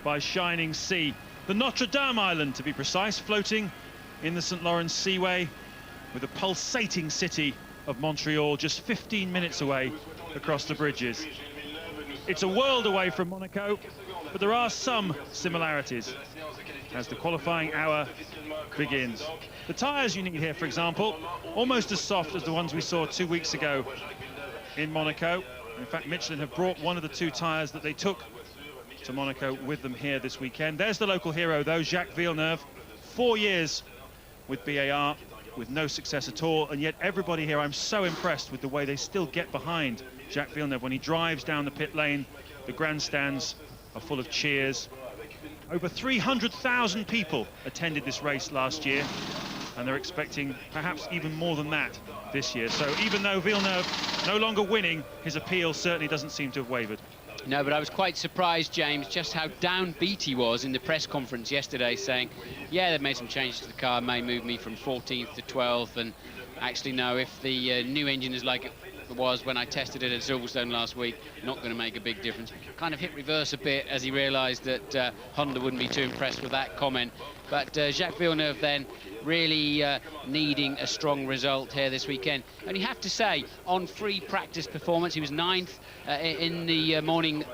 by shining sea. The Notre Dame Island, to be precise, floating in the St. Lawrence Seaway, with the pulsating city of Montreal just 15 minutes away across the bridges. It's a world away from Monaco, but there are some similarities as the qualifying hour begins. The tyres you need here, for example, almost as soft as the ones we saw 2 weeks ago in Monaco. In fact, Michelin have brought one of the 2 tyres that they took to Monaco with them here this weekend. There's the local hero, though, Jacques Villeneuve. 4 years with BAR, with no success at all, and yet everybody here, I'm so impressed with the way they still get behind Jacques Villeneuve when he drives down the pit lane. The grandstands are full of cheers. Over 300,000 people attended this race last year, and they're expecting perhaps even more than that this year. So even though Villeneuve no longer winning, his appeal certainly doesn't seem to have wavered. No, but I was quite surprised, James, just how downbeat he was in the press conference yesterday, saying, yeah, they've made some changes to the car, may move me from 14th to 12th, and actually, no, if the new engine is like it was when I tested it at Silverstone last week, not going to make a big difference. Kind of hit reverse a bit as he realised that Honda wouldn't be too impressed with that comment. But Jacques Villeneuve then really needing a strong result here this weekend. And you have to say, on free practice performance, he was 9th in the morning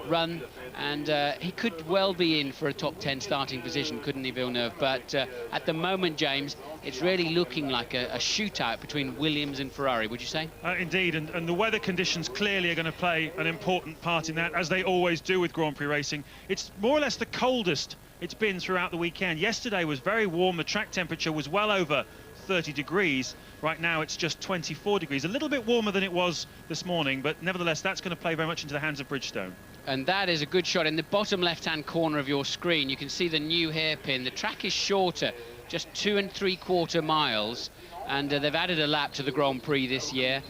run, and he could well be in for a top 10 starting position, couldn't he, Villeneuve? But at the moment, James, it's really looking like a shootout between Williams and Ferrari, would you say? Indeed, and the weather conditions clearly are going to play an important part in that, as they always do with Grand Prix racing. It's more or less the coldest it's been throughout the weekend. Yesterday was very warm, the track temperature was well over 30 degrees. Right now it's just 24 degrees, a little bit warmer than it was this morning, but nevertheless that's going to play very much into the hands of Bridgestone. And that is a good shot. In the bottom left-hand corner of your screen, you can see the new hairpin. The track is shorter, just 2 3/4 miles, and they've added a lap to the Grand Prix this year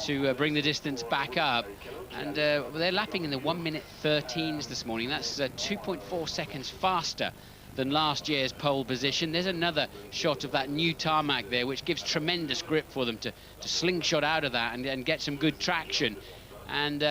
to bring the distance back up. And they're lapping in the 1:13s this morning. That's 2.4 seconds faster than last year's pole position. There's another shot of that new tarmac there, which gives tremendous grip for them to slingshot out of that and get some good traction. And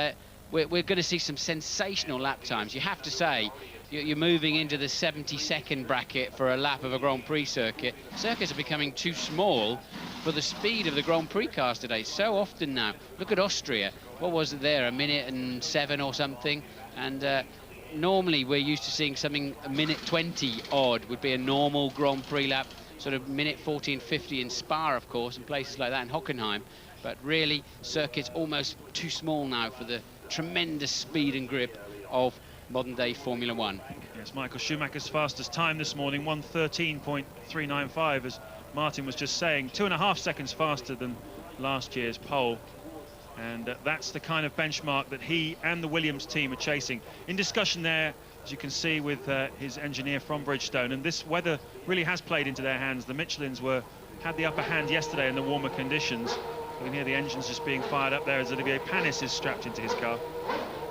we're going to see some sensational lap times. You have to say, you're moving into the 70-second bracket for a lap of a Grand Prix circuit. Circuits are becoming too small for the speed of the Grand Prix cars today. So often now, look at Austria. What was it there, 1:07 or something? And normally we're used to seeing something 1:20 odd would be a normal Grand Prix lap, sort of 14:50 in Spa, of course, and places like that in Hockenheim. But really, circuits almost too small now for the tremendous speed and grip of modern-day Formula One. Yes, Michael Schumacher's fastest time this morning, 1:13.395, as Martin was just saying, 2.5 seconds faster than last year's pole. And that's the kind of benchmark that he and the Williams team are chasing. In discussion there, as you can see, with his engineer from Bridgestone, and this weather really has played into their hands. The Michelins had the upper hand yesterday in the warmer conditions. You can hear the engines just being fired up there as Olivier Panis is strapped into his car.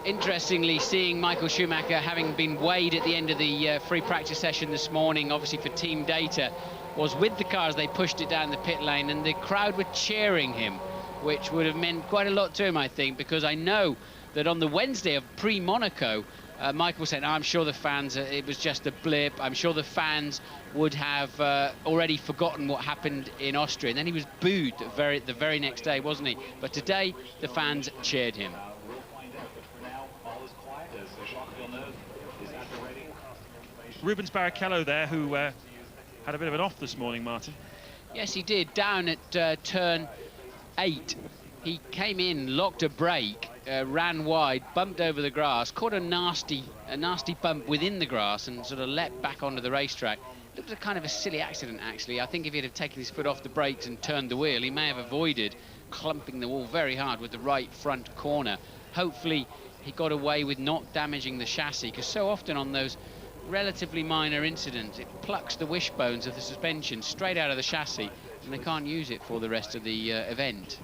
Interestingly, seeing Michael Schumacher having been weighed at the end of the free practice session this morning, obviously for team data, was with the car as they pushed it down the pit lane, and the crowd were cheering him, which would have meant quite a lot to him, I think, because I know that on the Wednesday of Prix Monaco, Michael said, I'm sure the fans, it was just a blip. I'm sure the fans would have already forgotten what happened in Austria. And then he was booed the very next day, wasn't he? But today, the fans cheered him. Rubens Barrichello there, who had a bit of an off this morning, Martin. Yes, he did, down at turn 8. He came in, locked a brake, ran wide, bumped over the grass, caught a nasty bump within the grass and sort of leapt back onto the racetrack. Looked like kind of a silly accident, actually. I think if he'd have taken his foot off the brakes and turned the wheel, he may have avoided clumping the wall very hard with the right front corner. Hopefully he got away with not damaging the chassis, because so often on those relatively minor incidents, it plucks the wishbones of the suspension straight out of the chassis, and they can't use it for the rest of the event.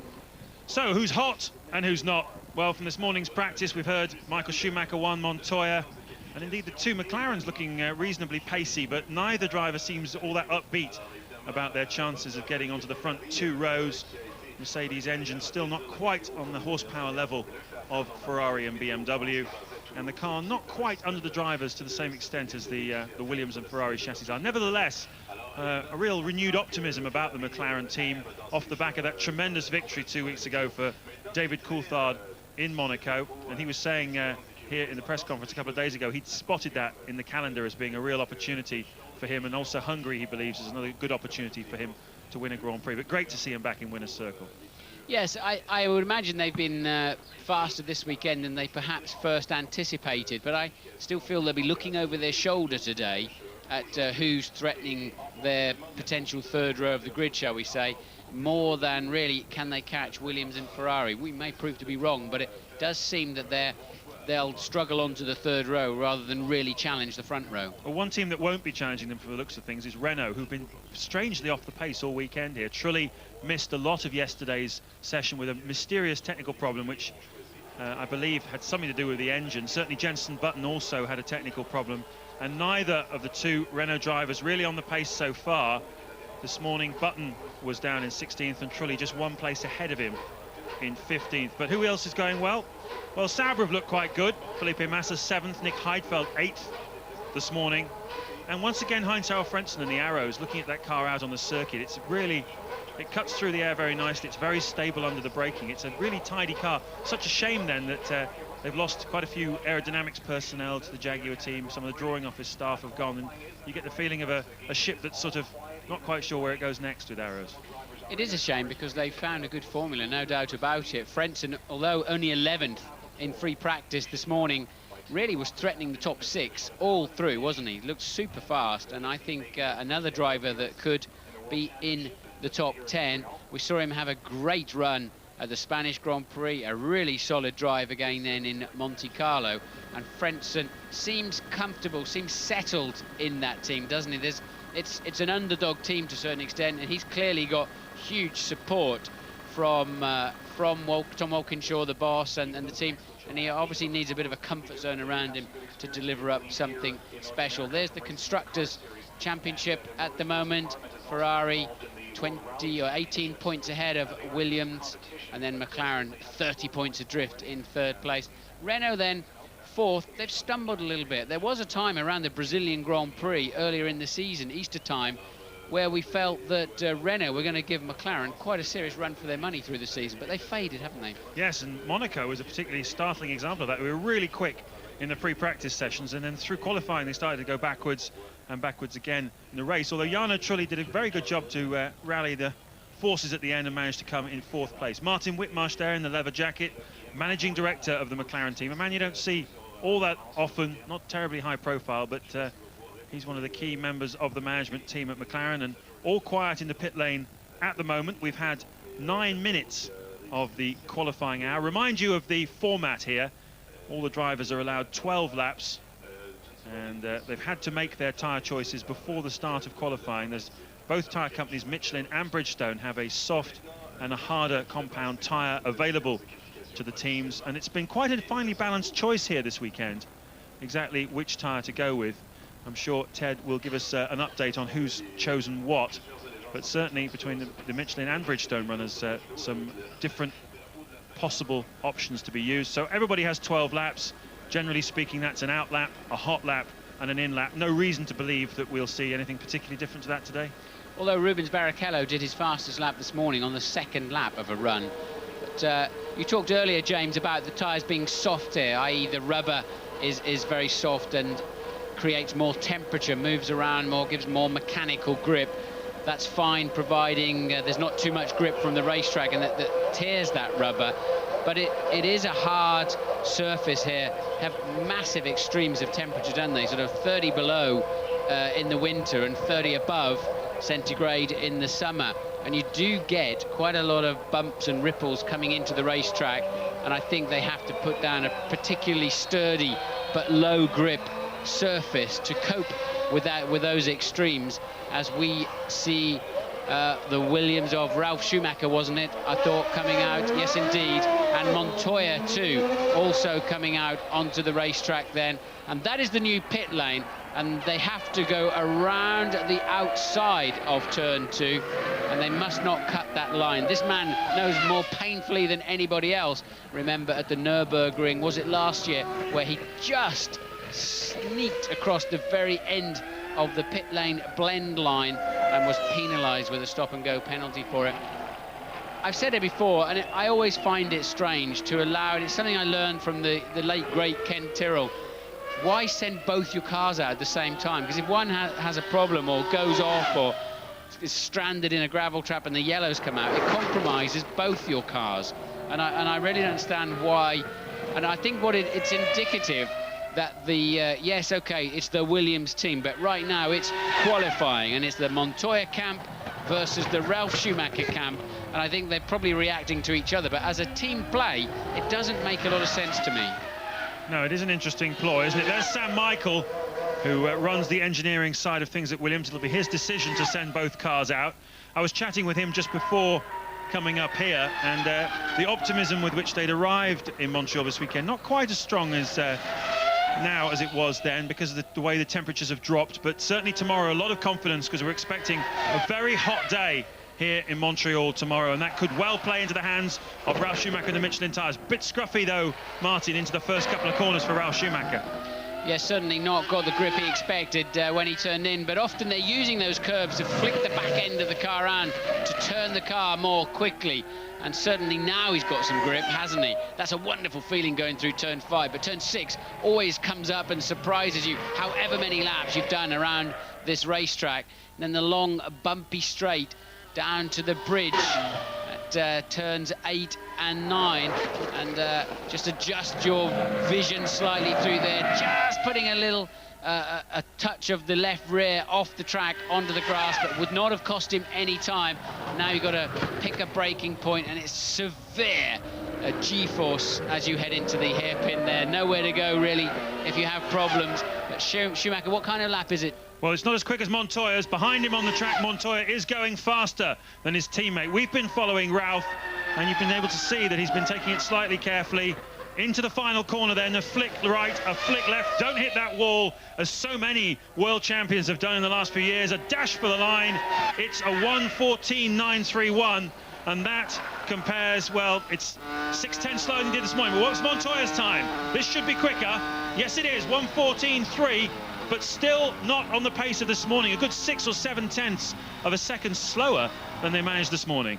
So who's hot and who's not? Well, from this morning's practice, we've heard Michael Schumacher, Juan Montoya, and indeed the two McLarens looking reasonably pacey, but neither driver seems all that upbeat about their chances of getting onto the front 2 rows. Mercedes engine still not quite on the horsepower level of Ferrari and BMW. and the car not quite under the drivers to the same extent as the Williams and Ferrari chassis are. Nevertheless, a real renewed optimism about the McLaren team off the back of that tremendous victory 2 weeks ago for David Coulthard in Monaco. And he was saying here in the press conference a couple of days ago, he'd spotted that in the calendar as being a real opportunity for him, and also Hungary, he believes, is another good opportunity for him to win a Grand Prix. But great to see him back in winner's circle. Yes, I would imagine they've been faster this weekend than they perhaps first anticipated, but I still feel they'll be looking over their shoulder today at who's threatening their potential third row of the grid, shall we say, more than really can they catch Williams and Ferrari. We may prove to be wrong, but it does seem that they'll struggle onto the third row rather than really challenge the front row. Well, one team that won't be challenging them for the looks of things is Renault, who've been strangely off the pace all weekend here. Trulli missed a lot of yesterday's session with a mysterious technical problem, which I believe had something to do with the engine. Certainly Jenson Button also had a technical problem, and neither of the two Renault drivers really on the pace so far. This morning, Button was down in 16th and Trulli just one place ahead of him in 15th. But who else is going well? Well, Sauber have looked quite good. Felipe Massa 7th, Nick Heidfeld 8th this morning. And once again, Heinz-Harald Frentzen and the Arrows, looking at that car out on the circuit, it cuts through the air very nicely. It's very stable under the braking. It's a really tidy car. Such a shame then that they've lost quite a few aerodynamics personnel to the Jaguar team. Some of the drawing office staff have gone, and you get the feeling of a ship that's sort of not quite sure where it goes next with Arrows. It is a shame because they found a good formula, no doubt about it. Frentzen, although only 11th in free practice this morning, really was threatening the top 6 all through, wasn't he? Looked super fast, and I think another driver that could be in the top 10. We saw him have a great run at the Spanish Grand Prix, a really solid drive again then in Monte Carlo, and Frentzen seems comfortable, seems settled in that team, doesn't he? It's an underdog team to a certain extent, and he's clearly got huge support from Tom Walkinshaw, the boss, and the team, and he obviously needs a bit of a comfort zone around him to deliver up something special. There's the Constructors' Championship at the moment. Ferrari 20 or 18 points ahead of Williams, and then McLaren 30 points adrift in 3rd place. Renault then 4th. They've stumbled a little bit. There was a time around the Brazilian Grand Prix earlier in the season, Easter time, where we felt that Renault were going to give McLaren quite a serious run for their money through the season, but they faded, haven't they? Yes, and Monaco was a particularly startling example of that. We were really quick in the pre-practice sessions, and then through qualifying they started to go backwards and backwards again in the race, although Jarno Trulli did a very good job to rally the forces at the end and managed to come in 4th place. Martin Whitmarsh there in the leather jacket, managing director of the McLaren team, a man you don't see all that often, not terribly high profile, but he's one of the key members of the management team at McLaren, and all quiet in the pit lane at the moment. We've had 9 minutes of the qualifying hour. Remind you of the format here. All the drivers are allowed 12 laps, and they've had to make their tyre choices before the start of qualifying. There's both tyre companies, Michelin and Bridgestone, have a soft and a harder compound tyre available to the teams, and it's been quite a finely balanced choice here this weekend, exactly which tyre to go with. I'm sure Ted will give us an update on who's chosen what, but certainly between the Michelin and Bridgestone runners, some different possible options to be used. So everybody has 12 laps. Generally speaking, that's an out lap, a hot lap and an in lap. No reason to believe that we'll see anything particularly different to that today. Although Rubens Barrichello did his fastest lap this morning on the 2nd lap of a run. But you talked earlier, James, about the tyres being soft here, i.e. the rubber is very soft and creates more temperature, moves around more, gives more mechanical grip. That's fine, providing there's not too much grip from the racetrack and that tears that rubber. But it is a hard surface here. Have massive extremes of temperature, don't they? Sort of 30 below in the winter and 30 above centigrade in the summer. And you do get quite a lot of bumps and ripples coming into the racetrack. And I think they have to put down a particularly sturdy but low grip surface to cope with those extremes, as we see the Williams of Ralf Schumacher, wasn't it? I thought coming out, yes indeed, and Montoya too, also coming out onto the racetrack then. And that is the new pit lane, and they have to go around the outside of turn 2. and they must not cut that line. This man knows more painfully than anybody else. Remember at the Nürburgring, was it last year, where he just sneaked across the very end of the pit lane blend line and was penalised with a stop-and-go penalty for it. I've said it before, and I always find it strange to allow it. It's something I learned from the late, great Ken Tyrrell. Why send both your cars out at the same time? Because if one has a problem or goes off or is stranded in a gravel trap and the yellows come out, it compromises both your cars. And I really don't understand why. And I think what it's indicative that the, yes, okay, it's the Williams team, but right now it's qualifying, and it's the Montoya camp versus the Ralf Schumacher camp, and I think they're probably reacting to each other, but as a team play, it doesn't make a lot of sense to me. No, it is an interesting ploy, isn't it? There's Sam Michael, who runs the engineering side of things at Williams. It'll be his decision to send both cars out. I was chatting with him just before coming up here, and the optimism with which they'd arrived in Montreal this weekend, not quite as strong as now as it was then, because of the way the temperatures have dropped, but certainly tomorrow a lot of confidence, because we're expecting a very hot day here in Montreal tomorrow, and that could well play into the hands of Ralf Schumacher and the Michelin tyres. Bit scruffy though, Martin, into the first couple of corners for Ralf Schumacher. Yes, certainly not got the grip he expected when he turned in, but often they're using those curbs to flick the back end of the car around to turn the car more quickly. And certainly now he's got some grip, hasn't he? That's a wonderful feeling going through turn 5, but turn 6 always comes up and surprises you, however many laps you've done around this racetrack. And then the long, bumpy straight down to the bridge at turns 8 and 9, and just adjust your vision slightly through there, just putting a little a touch of the left rear off the track onto the grass, but would not have cost him any time. Now you've got to pick a braking point, and it's severe G-force as you head into the hairpin there. Nowhere to go really if you have problems. But Schumacher, what kind of lap is it? Well, it's not as quick as Montoya's. Behind him on the track, Montoya is going faster than his teammate. We've been following Ralf, and you've been able to see that he's been taking it slightly carefully. Into the final corner then, a flick right, a flick left. Don't hit that wall, as so many world champions have done in the last few years. A dash for the line. It's a 1:14.931, and that compares, well, it's 6:10 slower than he did this morning. But what's Montoya's time? This should be quicker. Yes, it is, 1:14.3, but still not on the pace of this morning. A good 6 or 7 tenths of a second slower than they managed this morning.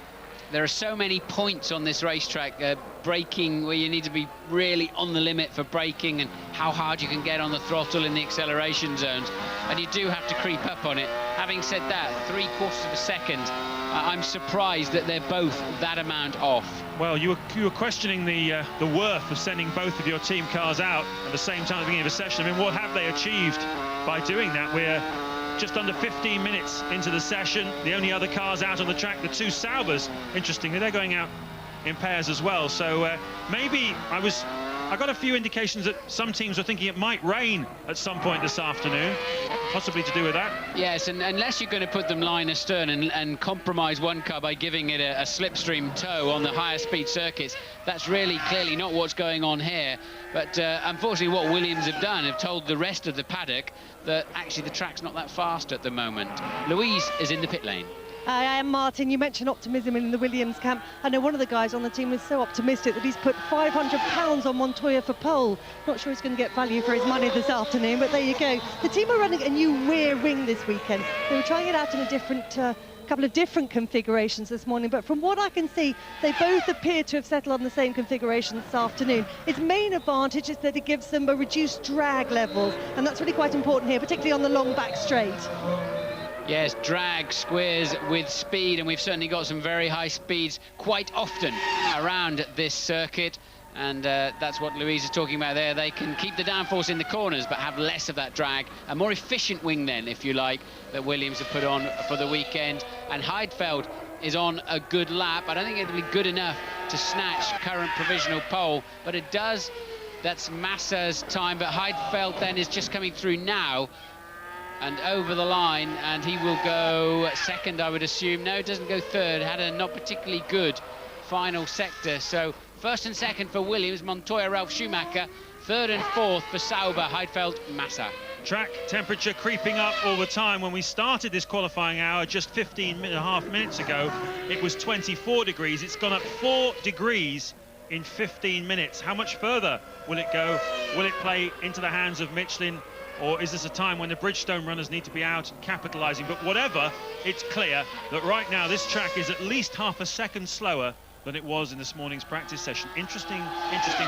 There are so many points on this racetrack, braking, where you need to be really on the limit for braking, and how hard you can get on the throttle in the acceleration zones, and you do have to creep up on it. Having said that, 3/4 of a second, I'm surprised that they're both that amount off. Well, you were questioning the worth of sending both of your team cars out at the same time at the beginning of a session. I mean, what have they achieved by doing that? We're just under 15 minutes into the session. The only other cars out on the track, the two Saubers, interestingly, they're going out in pairs as well. So maybe I got a few indications that some teams are thinking it might rain at some point this afternoon, possibly to do with that. Yes, and unless you're going to put them line astern and compromise one car by giving it a slipstream tow on the higher speed circuits, that's really clearly not what's going on here. But unfortunately, what Williams have done, have told the rest of the paddock that actually the track's not that fast at the moment. Louise is in the pit lane. I am, Martin. You mentioned optimism in the Williams camp. I know one of the guys on the team was so optimistic that he's put £500 on Montoya for pole. Not sure he's going to get value for his money this afternoon, but there you go. The team are running a new rear ring this weekend. They were trying it out in a different couple of different configurations this morning, but from what I can see, they both appear to have settled on the same configuration this afternoon. Its main advantage is that it gives them a reduced drag levels, and that's really quite important here, particularly on the long back straight. Yes, drag squares with speed, and we've certainly got some very high speeds quite often around this circuit, and that's what Louise is talking about there. They can keep the downforce in the corners but have less of that drag, a more efficient wing then, if you like, that Williams have put on for the weekend. And Heidfeld is on a good lap. I don't think it'll be good enough to snatch current provisional pole, but it does. That's Massa's time, but Heidfeld then is just coming through now and over the line, and he will go second, I would assume. No, it doesn't go third. Had a not particularly good final sector. So first and second for Williams, Montoya, Ralf Schumacher. Third and fourth for Sauber, Heidfeld, Massa. Track temperature creeping up all the time. When we started this qualifying hour just 15.5 minutes ago, it was 24 degrees. It's gone up 4 degrees in 15 minutes. How much further will it go? Will it play into the hands of Michelin, or is this a time when the Bridgestone runners need to be out and capitalising? But whatever, it's clear that right now this track is at least half a second slower than it was in this morning's practice session. Interesting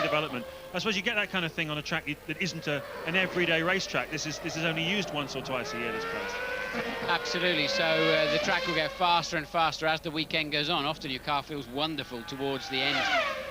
development. I suppose you get that kind of thing on a track that isn't an everyday racetrack. This is only used once or twice a year, this place. Absolutely. So the track will get faster and faster as the weekend goes on. Often your car feels wonderful towards the end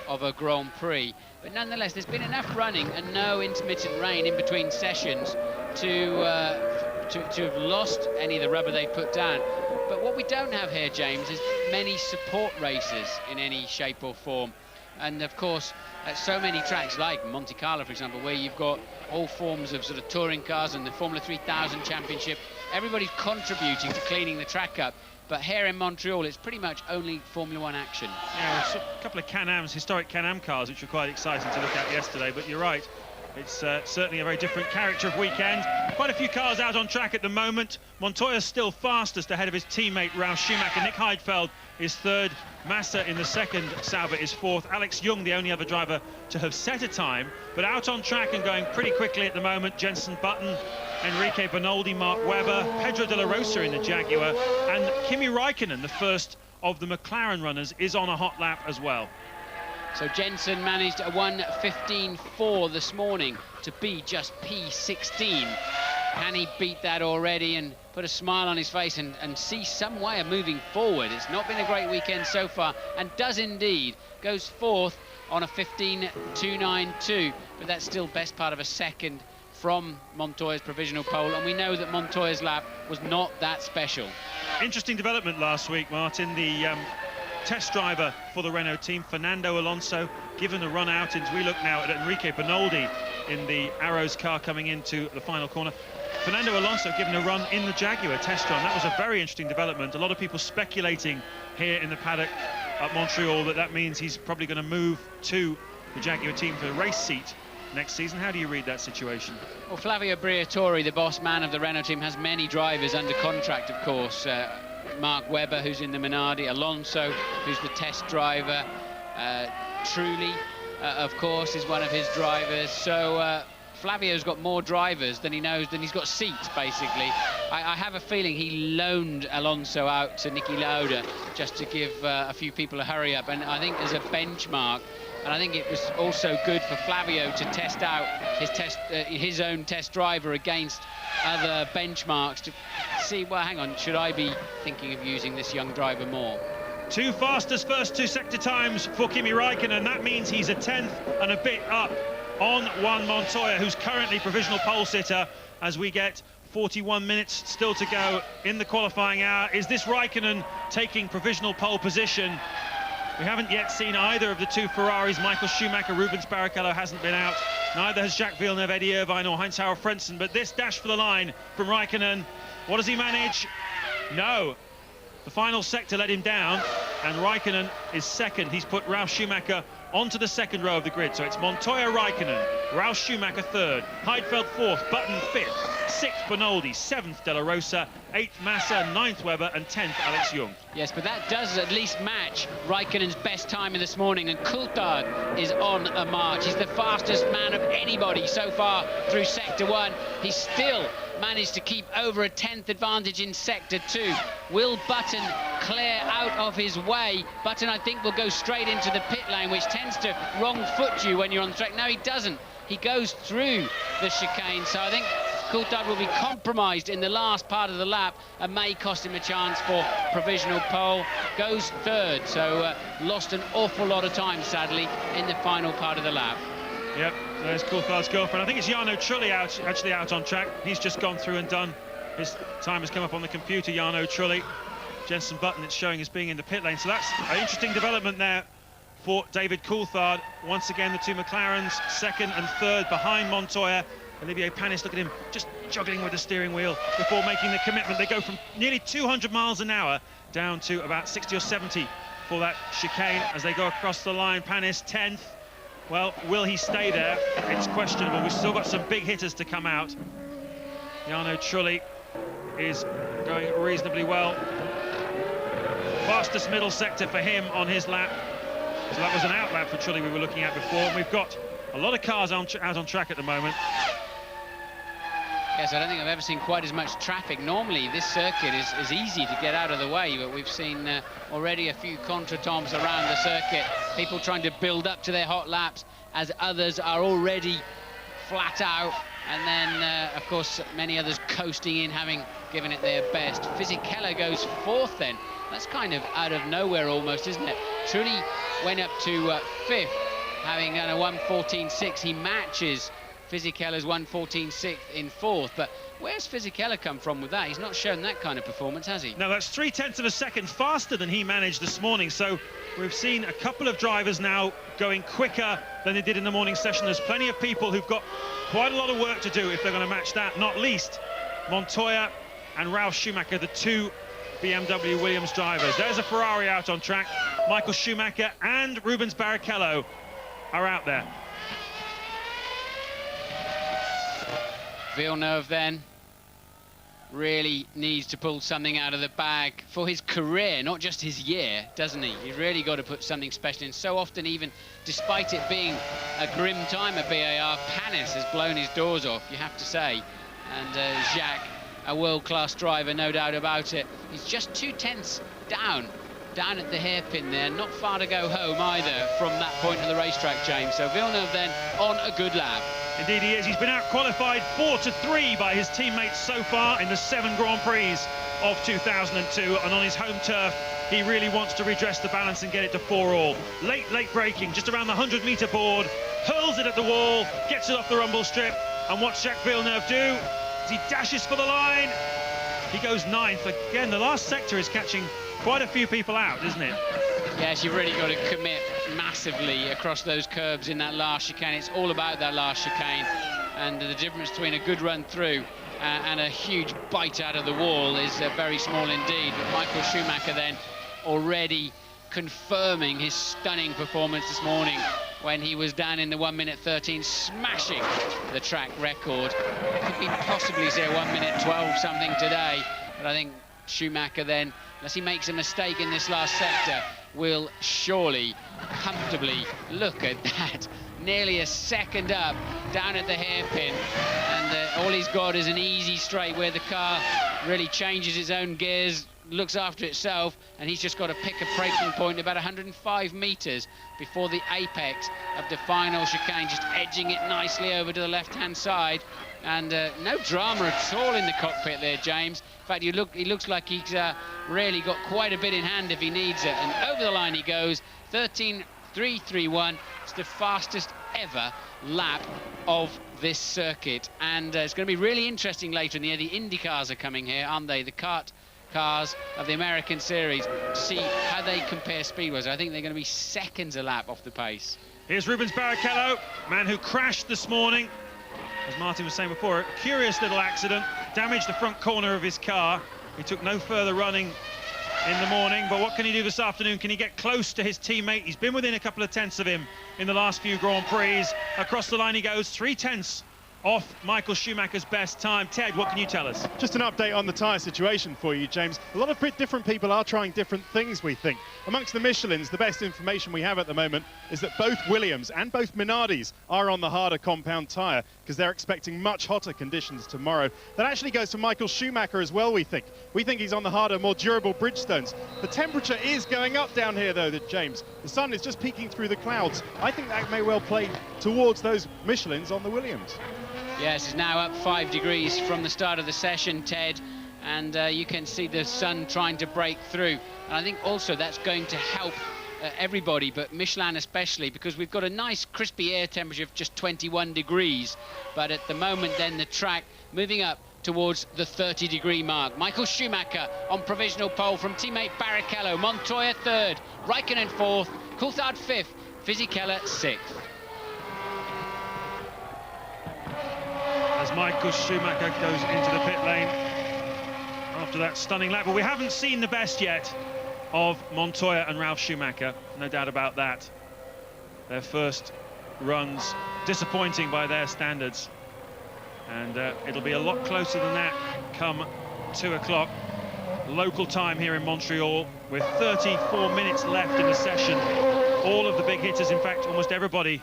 of a Grand Prix, but nonetheless there's been enough running and no intermittent rain in between sessions to have lost any of the rubber they put down. But what we don't have here, James, is many support races in any shape or form. And of course, at so many tracks like Monte Carlo, for example, where you've got all forms of sort of touring cars and the Formula 3000 Championship, everybody's contributing to cleaning the track up. But here in Montreal, it's pretty much only Formula 1 action. Yeah, a couple of Can-Ams, historic Can-Am cars, which were quite exciting to look at yesterday. But you're right, it's certainly a very different character of weekend. Quite a few cars out on track at the moment. Montoya's still fastest ahead of his teammate Ralf Schumacher. Nick Heidfeld is third. Massa in the second. Sauber is fourth. Alex Young, the only other driver to have set a time. But out on track and going pretty quickly at the moment, Jenson Button, Enrique Bernoldi, Mark Webber, Pedro de la Rosa in the Jaguar, and Kimi Raikkonen, the first of the McLaren runners, is on a hot lap as well. So Jensen managed a 1:15.4 this morning to be just P16. Can he beat that already and put a smile on his face and see some way of moving forward? It's not been a great weekend so far, and does indeed. Goes fourth on a 15.292, but that's still best part of a second from Montoya's provisional pole, and we know that Montoya's lap was not that special. Interesting development last week, Martin. The test driver for the Renault team, Fernando Alonso, given the run out, as we look now at Enrique Bernoldi in the Arrows car coming into the final corner. Fernando Alonso given a run in the Jaguar test run. That was a very interesting development. A lot of people speculating here in the paddock at Montreal that means he's probably going to move to the Jaguar team for a race seat next season. How do you read that situation? Well, Flavio Briatore, the boss man of the Renault team, has many drivers under contract, of course. Mark Webber, who's in the Minardi, Alonso, who's the test driver, Trulli, of course, is one of his drivers. So Flavio's got more drivers than he knows, than he's got seats, basically. I have a feeling he loaned Alonso out to Niki Lauda just to give a few people a hurry up, and I think as a benchmark. And I think it was also good for Flavio to test out his own test driver against other benchmarks to see, well, hang on, should I be thinking of using this young driver more? Two fastest first two sector times for Kimi Raikkonen. That means he's a 10th and a bit up on Juan Montoya, who's currently provisional pole sitter, as we get 41 minutes still to go in the qualifying hour. Is this Raikkonen taking provisional pole position? We haven't yet seen either of the two Ferraris. Michael Schumacher, Rubens Barrichello hasn't been out. Neither has Jacques Villeneuve, Eddie Irvine or Heinz-Harald Frentzen. But this dash for the line from Raikkonen, what does he manage? No. The final sector let him down, and Raikkonen is second. He's put Ralf Schumacher onto the second row of the grid. So it's Montoya, Raikkonen, Ralf Schumacher third, Heidfeld fourth, Button fifth, sixth Bernoldi, seventh De La Rosa, eighth Massa, ninth Webber, and 10th Alex Young. Yes, but that does at least match Raikkonen's best time of this morning, and Coulthard is on a march. He's the fastest man of anybody so far through Sector 1. He's still managed to keep over a 10th advantage in Sector 2. Will Button clear out of his way? Button, I think, will go straight into the pit lane, which tends to wrong foot you when you're on the track. No, he doesn't. He goes through the chicane, so I think Coulthard will be compromised in the last part of the lap and may cost him a chance for provisional pole. Goes third, so lost an awful lot of time, sadly, in the final part of the lap. Yep, there's Coulthard's girlfriend. I think it's Jarno Trulli actually out on track. He's just gone through and done. His time has come up on the computer, Jarno Trulli. Jenson Button, it's showing as being in the pit lane. So that's an interesting development there for David Coulthard. Once again, the two McLarens, second and third behind Montoya. Olivier Panis, look at him, just juggling with the steering wheel before making the commitment. They go from nearly 200 miles an hour down to about 60 or 70 for that chicane as they go across the line. Panis, 10th. Well, will he stay there? It's questionable. We've still got some big hitters to come out. Jarno Trulli is going reasonably well. Fastest middle sector for him on his lap. So that was an out lap for Trulli we were looking at before. And we've got a lot of cars out on track at the moment. Yes, I don't think I've ever seen quite as much traffic. Normally, this circuit is easy to get out of the way, but we've seen already a few contretemps around the circuit. People trying to build up to their hot laps as others are already flat out. And then, of course, many others coasting in, having given it their best. Fisichella goes fourth then. That's kind of out of nowhere almost, isn't it? Trulli went up to fifth, having done a 1:14.6. He matches Fisichella's 1:14.6 in fourth, but where's Fisichella come from with that? He's not shown that kind of performance, has he? No, that's 0.3 of a second faster than he managed this morning. So we've seen a couple of drivers now going quicker than they did in the morning session. There's plenty of people who've got quite a lot of work to do if they're going to match that, not least Montoya and Ralf Schumacher, the two BMW Williams drivers. There's a Ferrari out on track. Michael Schumacher and Rubens Barrichello are out there. Villeneuve then really needs to pull something out of the bag for his career, not just his year, doesn't he? He's really got to put something special in. So often, even despite it being a grim time at BAR, Panis has blown his doors off, you have to say. And Jacques, a world-class driver, no doubt about it. He's just 2/10 down at the hairpin there. Not far to go home either from that point of the racetrack, James. So Villeneuve then on a good lap. Indeed he is. He's been out-qualified 4-3 by his teammates so far in the 7 Grand Prix of 2002. And on his home turf, he really wants to redress the balance and get it to 4-all. Late braking, just around the 100-metre board, hurls it at the wall, gets it off the rumble strip. And what's Jacques Villeneuve do? As he dashes for the line, he goes 9th. Again, the last sector is catching quite a few people out, isn't it? Yes, you've really got to commit massively across those curbs in that last chicane. It's all about that last chicane, and the difference between a good run through and a huge bite out of the wall is very small indeed. But Michael Schumacher then already confirming his stunning performance this morning when he was down in the 1:13, smashing the track record. Could be possibly say 1:12 something today, but I think Schumacher then, unless he makes a mistake in this last sector, will surely comfortably look at that. Nearly a second up down at the hairpin, and all he's got is an easy straight where the car really changes its own gears, looks after itself, and he's just got to pick a braking point about 105 meters before the apex of the final chicane, just edging it nicely over to the left-hand side. And no drama at all in the cockpit there, James. In fact, he looks like he's really got quite a bit in hand if he needs it. And over the line he goes, 13.331. It's the fastest ever lap of this circuit. And it's going to be really interesting later in the year. The Indy cars are coming here, aren't they? The kart cars of the American series, to see how they compare speed-wise. I think they're going to be seconds a lap off the pace. Here's Rubens Barrichello, man who crashed this morning. As Martin was saying before, a curious little accident, damaged the front corner of his car. He took no further running in the morning, but what can he do this afternoon? Can he get close to his teammate? He's been within a couple of tenths of him in the last few Grand Prix. Across the line he goes, 3/10 off Michael Schumacher's best time. Ted, what can you tell us? Just an update on the tyre situation for you, James. A lot of different people are trying different things, we think. Amongst the Michelins, the best information we have at the moment is that both Williams and both Minardis are on the harder compound tyre because they're expecting much hotter conditions tomorrow. That actually goes to Michael Schumacher as well, we think. We think he's on the harder, more durable Bridgestones. The temperature is going up down here, though, James. The sun is just peeking through the clouds. I think that may well play towards those Michelins on the Williams. Yes, it's now up 5 degrees from the start of the session, Ted, and you can see the sun trying to break through. And I think also that's going to help everybody, but Michelin especially, because we've got a nice crispy air temperature of just 21 degrees. But at the moment then the track moving up towards the 30-degree mark. Michael Schumacher on provisional pole from teammate Barrichello. Montoya third, Raikkonen fourth, Coulthard fifth, Fisichella sixth. As Michael Schumacher goes into the pit lane after that stunning lap. But we haven't seen the best yet of Montoya and Ralf Schumacher, no doubt about that. Their first runs disappointing by their standards. And it'll be a lot closer than that come 2 o'clock local time here in Montreal, with 34 minutes left in the session. All of the big hitters, in fact, almost everybody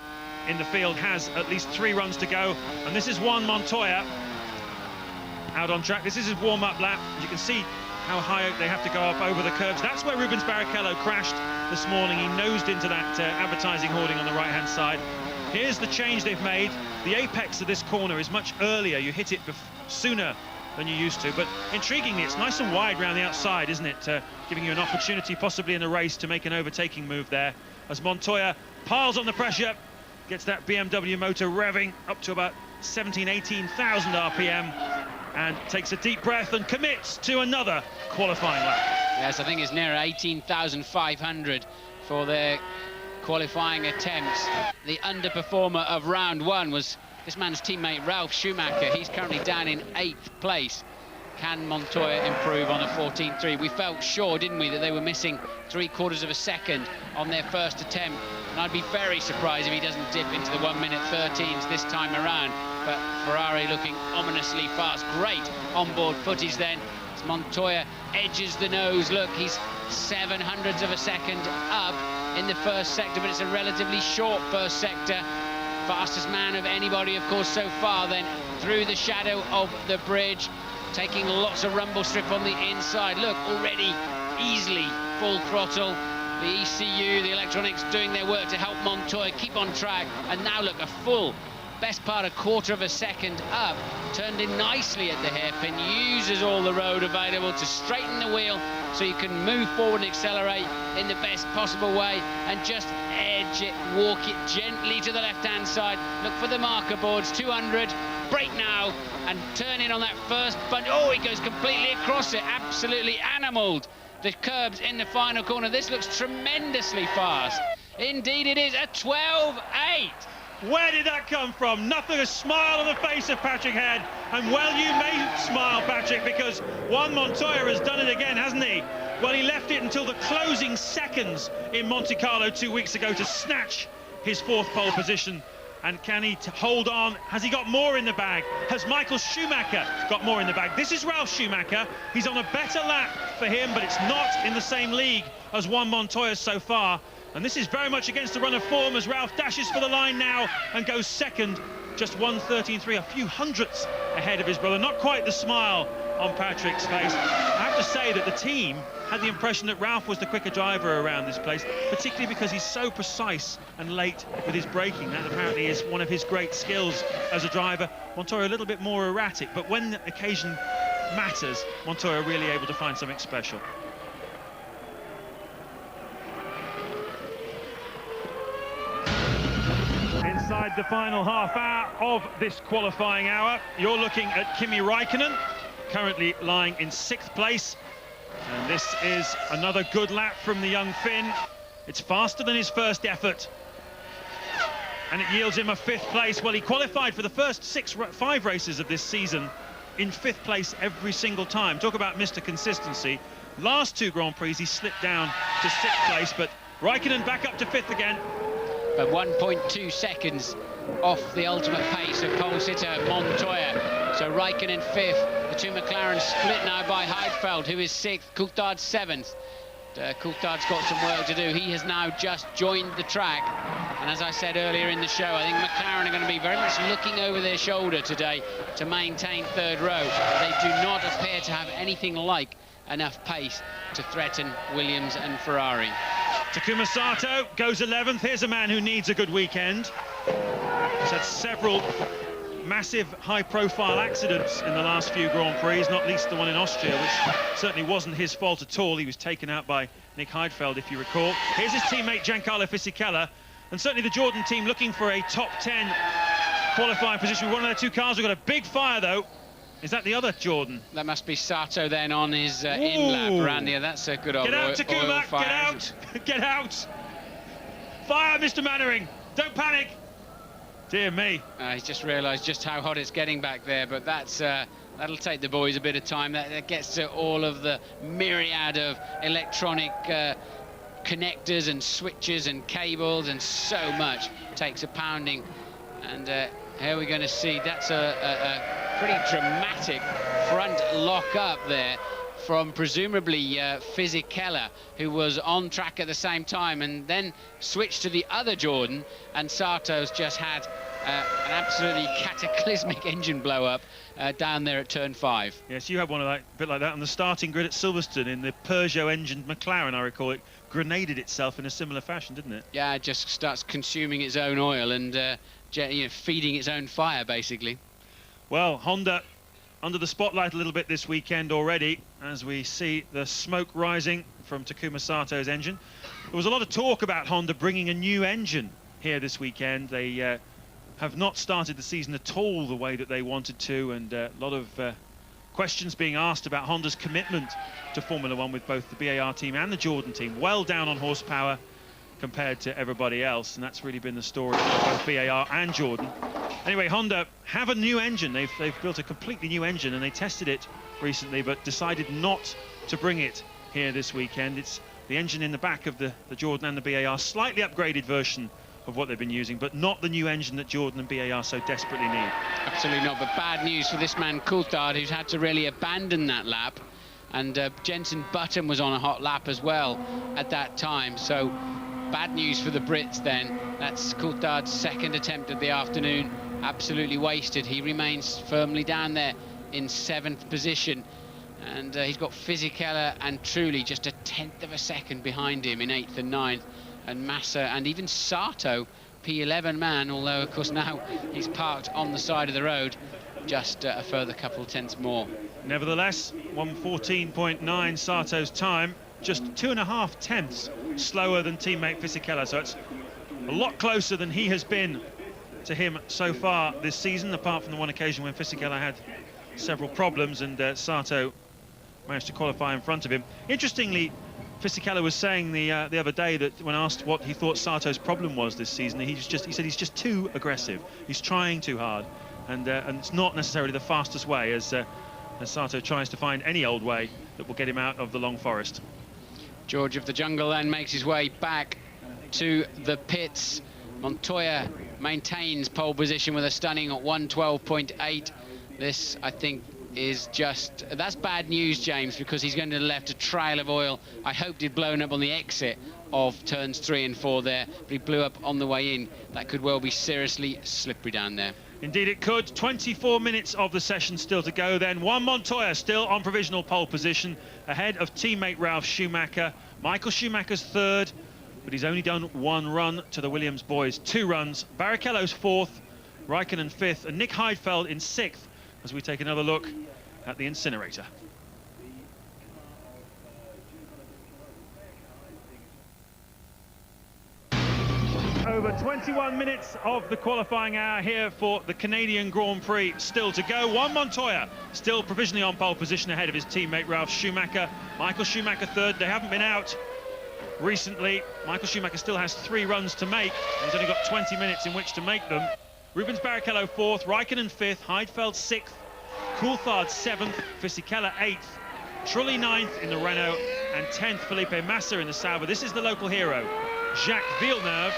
in the field has at least 3 runs to go. And this is Juan Montoya out on track. This is his warm-up lap. You can see how high they have to go up over the curbs. That's where Rubens Barrichello crashed this morning. He nosed into that advertising hoarding on the right-hand side. Here's the change they've made. The apex of this corner is much earlier. You hit it sooner than you used to, but intriguingly, it's nice and wide around the outside, isn't it? Giving you an opportunity, possibly in the race, to make an overtaking move there. As Montoya piles on the pressure, gets that BMW motor revving up to about 18,000 RPM, and takes a deep breath and commits to another qualifying lap. Yes, I think it's near 18,500 for their qualifying attempts. The underperformer of round 1 was this man's teammate Ralf Schumacher. He's currently down in 8th place. Can Montoya improve on a 14.3? We felt sure, didn't we, that they were missing 3/4 of a second on their first attempt, and I'd be very surprised if he doesn't dip into the 1:13s this time around. But Ferrari looking ominously fast. Great onboard footage then as Montoya edges the nose. Look, he's 0.07 of a second up in the first sector, but it's a relatively short first sector. Fastest man of anybody, of course, so far. Then through the shadow of the bridge, taking lots of rumble strip on the inside. Look, already easily full throttle. The ECU, the electronics, doing their work to help Montoya keep on track. And now look, a full, best part, 1/4 of a second up, turned in nicely at the hairpin, uses all the road available to straighten the wheel so you can move forward and accelerate in the best possible way, and just edge it, walk it gently to the left-hand side. Look for the marker boards, 200, brake now, and turn in on that first bunch. Oh, he goes completely across it, absolutely animaled the curbs in the final corner. This looks tremendously fast. Indeed it is, a 12.8. Where did that come from? Nothing, a smile on the face of Patrick Head. And well, you may smile, Patrick, because Juan Montoya has done it again, hasn't he? Well, he left it until the closing seconds in Monte Carlo 2 weeks ago to snatch his 4th pole position. And can he hold on? Has he got more in the bag? Has Michael Schumacher got more in the bag? This is Ralf Schumacher. He's on a better lap for him, but it's not in the same league as Juan Montoya so far. And this is very much against the run of form as Ralf dashes for the line now and goes second, just 1:13.3, a few hundredths ahead of his brother. Not quite the smile on Patrick's face. I have to say that the team had the impression that Ralf was the quicker driver around this place, particularly because he's so precise and late with his braking. That apparently is one of his great skills as a driver. Montoya a little bit more erratic, but when the occasion matters, Montoya really able to find something special. Inside the final half hour of this qualifying hour, you're looking at Kimi Räikkönen, currently lying in 6th place. And this is another good lap from the young Finn. It's faster than his first effort, and it yields him a 5th place. Well, he qualified for the first 5 races of this season in 5th place every single time. Talk about Mr. Consistency. Last 2 Grand Prix, he slipped down to 6th place, but Räikkönen back up to 5th again. But 1.2 seconds off the ultimate pace of pole sitter Montoya. So Räikkönen 5th. The 2 McLarens split now by Heidfeld, who is 6th, Coulthard 7th. Coulthard's got some work to do. He has now just joined the track. And as I said earlier in the show, I think McLaren are going to be very much looking over their shoulder today to maintain 3rd row. They do not appear to have anything like enough pace to threaten Williams and Ferrari. Takuma Sato goes 11th. Here's a man who needs a good weekend. He's had several massive high-profile accidents in the last few Grand Prix, not least the one in Austria, which certainly wasn't his fault at all. He was taken out by Nick Heidfeld, if you recall. Here's his teammate Giancarlo Fisichella, and certainly the Jordan team looking for a top 10 qualifying position with one of their 2 cars. We've got a big fire, though. Is that the other Jordan? That must be Sato then on his in-lap around here. That's a good old Get out, Takuma! oil fire. Get out! Get out! Fire, Mr. Mannering! Don't panic! Dear me. He's just realised just how hot it's getting back there, but that'll take the boys a bit of time. That gets to all of the myriad of electronic connectors and switches and cables, and so much takes a pounding. And Here we're going to see, that's a pretty dramatic front lock up there from presumably Fisichella, who was on track at the same time and then switched to the other Jordan, and Sato's just had an absolutely cataclysmic engine blow up down there at turn 5. Yes, you had one of that, a bit like that on the starting grid at Silverstone in the Peugeot-engined McLaren, I recall. It grenaded itself in a similar fashion, didn't it? Yeah, it just starts consuming its own oil and feeding its own fire, basically. Well, Honda under the spotlight a little bit this weekend already, as we see the smoke rising from Takuma Sato's engine. There was a lot of talk about Honda bringing a new engine here this weekend. They have not started the season at all the way that they wanted to, and a lot of questions being asked about Honda's commitment to Formula One with both the BAR team and the Jordan team. Well down on horsepower compared to everybody else, and that's really been the story of both BAR and Jordan. Anyway, Honda have a new engine. They've built a completely new engine, and they tested it recently but decided not to bring it here this weekend. It's the engine in the back of the Jordan and the BAR, slightly upgraded version of what they've been using, but not the new engine that Jordan and BAR so desperately need. Absolutely not, but bad news for this man Coulthard, who's had to really abandon that lap, and Jenson Button was on a hot lap as well at that time, so bad news for the Brits then. That's Coulthard's second attempt of the afternoon, absolutely wasted. He remains firmly down there in 7th position, and he's got Fisichella and Trulli just a 10th of a second behind him in 8th and 9th, and Massa and even Sato, P11 man, although of course now he's parked on the side of the road, just a further couple tenths more. Nevertheless, 1:14.9 Sato's time, just 2.5 tenths slower than teammate Fisichella, so it's a lot closer than he has been to him so far this season, apart from the one occasion when Fisichella had several problems and Sato managed to qualify in front of him. Interestingly, Fisichella was saying the other day that when asked what he thought Sato's problem was this season, he said he's just too aggressive. He's trying too hard, and it's not necessarily the fastest way as Sato tries to find any old way that will get him out of the long forest. George of the Jungle then makes his way back to the pits. Montoya maintains pole position with a stunning 1:12.8. This, I think, is just, that's bad news, James, because he's going to the left. A trail of oil, I hoped he'd blown up on the exit of turns 3 and 4 there, but he blew up on the way in. That could well be seriously slippery down there. Indeed it could. 24 minutes of the session still to go then. Juan Montoya still on provisional pole position, ahead of teammate Ralf Schumacher. Michael Schumacher's 3rd, but he's only done 1 run to the Williams boys. 2 runs. Barrichello's 4th, Raikkonen 5th, and Nick Heidfeld in 6th, as we take another look at the incinerator. Over 21 minutes of the qualifying hour here for the Canadian Grand Prix still to go. Juan Montoya still provisionally on pole position ahead of his teammate Ralf Schumacher. Michael Schumacher 3rd. They haven't been out recently. Michael Schumacher still has 3 runs to make. He's only got 20 minutes in which to make them. Rubens Barrichello 4th, Raikkonen 5th, Heidfeld 6th, Coulthard 7th, Fisichella 8th, Trulli 9th in the Renault, and 10th Felipe Massa in the Sauber. This is the local hero, Jacques Villeneuve,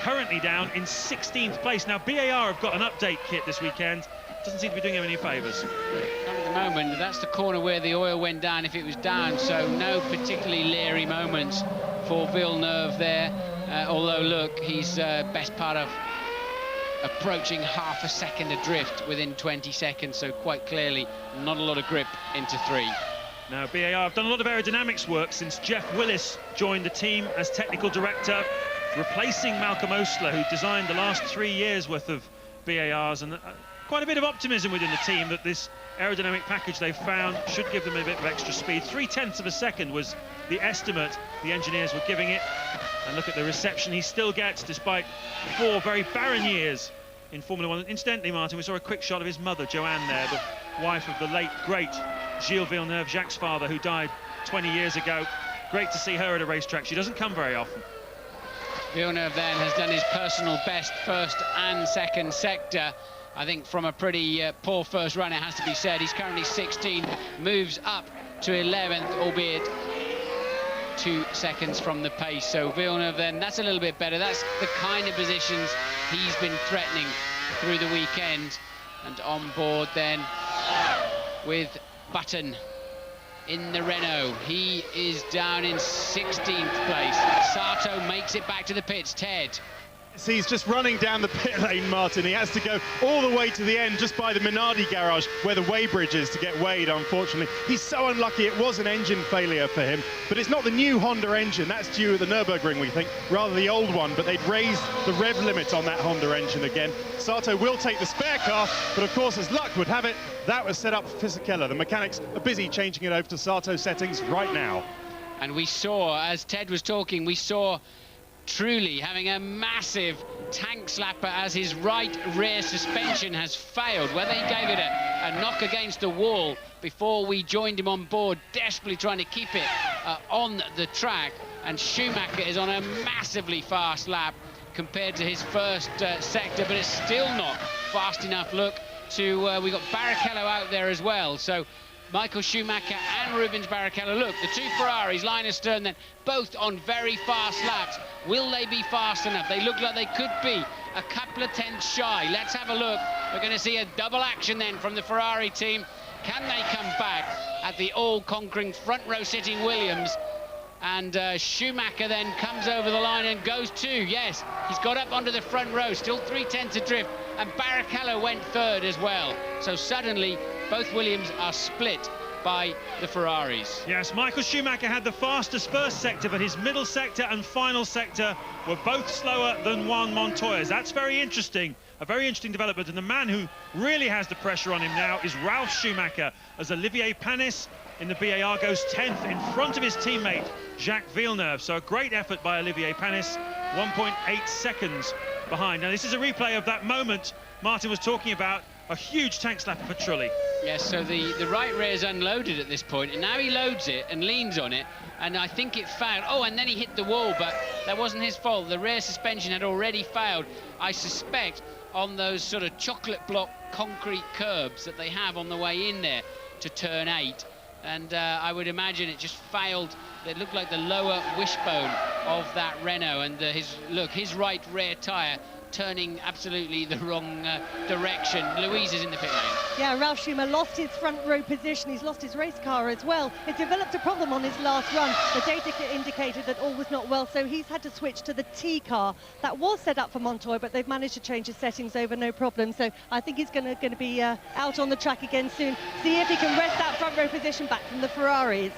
currently down in 16th place. Now, BAR have got an update kit this weekend. Doesn't seem to be doing him any favours. At the moment, that's the corner where the oil went down if it was down, so no particularly leery moments for Villeneuve there. Although, look, he's best part of approaching half a second adrift within 20 seconds, so quite clearly not a lot of grip into 3. Now, BAR have done a lot of aerodynamics work since Jeff Willis joined the team as technical director, replacing Malcolm Osler, who designed the last 3 years worth of BARs, and quite a bit of optimism within the team that this aerodynamic package they've found should give them a bit of extra speed. 0.3 of a second was the estimate the engineers were giving it, and look at the reception he still gets despite 4 very barren years in Formula One. Incidentally, Martin, we saw a quick shot of his mother, Joanne, there, the wife of the late, great Gilles Villeneuve, Jacques' father, who died 20 years ago. Great to see her at a racetrack. She doesn't come very often. Villeneuve then has done his personal best 1st and 2nd sector. I think from a pretty poor first run, it has to be said. He's currently 16, moves up to 11th, albeit 2 seconds from the pace. So Villeneuve then, that's a little bit better. That's the kind of positions he's been threatening through the weekend. And on board then with Button in the Renault. He is down in 16th place. Sato makes it back to the pits. Ted. He's just running down the pit lane, Martin. He has to go all the way to the end, just by the Minardi garage, where the weighbridge is, to get weighed, unfortunately. He's so unlucky. It was an engine failure for him, but it's not the new Honda engine. That's due at the Nürburgring, we think, rather the old one, but they'd raised the rev limit on that Honda engine again. Sato will take the spare car, but of course, as luck would have it, that was set up for Fisichella. The mechanics are busy changing it over to Sato settings right now. And we saw, as Ted was talking, we saw Truly having a massive tank slapper as his right rear suspension has failed. Whether he gave it a knock against the wall before we joined him on board, desperately trying to keep it on the track. And Schumacher is on a massively fast lap compared to his first sector, but it's still not fast enough. Look to, we got Barrichello out there as well. So Michael Schumacher and Rubens Barrichello. Look, the two Ferraris, line astern, then both on very fast laps. Will they be fast enough? They look like they could be a couple of tenths shy. Let's have a look. We're going to see a double action then from the Ferrari team. Can they come back at the all-conquering front row sitting Williams? And Schumacher then comes over the line and goes too. Yes, he's got up onto the front row, still 3/10 adrift, and Barrichello went third as well. So suddenly both Williams are split by the Ferraris. Yes, Michael Schumacher had the fastest first sector, but his middle sector and final sector were both slower than Juan Montoya's. That's very interesting, a very interesting development. And the man who really has the pressure on him now is Ralf Schumacher, as Olivier Panis in the BAR goes 10th in front of his teammate Jacques Villeneuve. So a great effort by Olivier Panis, 1.8 seconds behind. Now this is a replay of that moment Martin was talking about, a huge tank slapper for Trulli. Yes, so the right rear is unloaded at this point, and now he loads it and leans on it, and I think it failed. Oh, and then he hit the wall, but that wasn't his fault. The rear suspension had already failed. I suspect on those sort of chocolate block concrete curbs that they have on the way in there to turn 8. And I would imagine it just failed. It looked like the lower wishbone of that Renault, and his right rear tyre turning absolutely the wrong direction. Louise is in the pit lane. Yeah, Ralf Schumacher lost his front row position. He's lost his race car as well. It developed a problem on his last run. The data indicated that all was not well, so he's had to switch to the T car. That was set up for Montoya, but they've managed to change his settings over, no problem. So I think he's going to be out on the track again soon. See if he can wrest that front row position back from the Ferraris.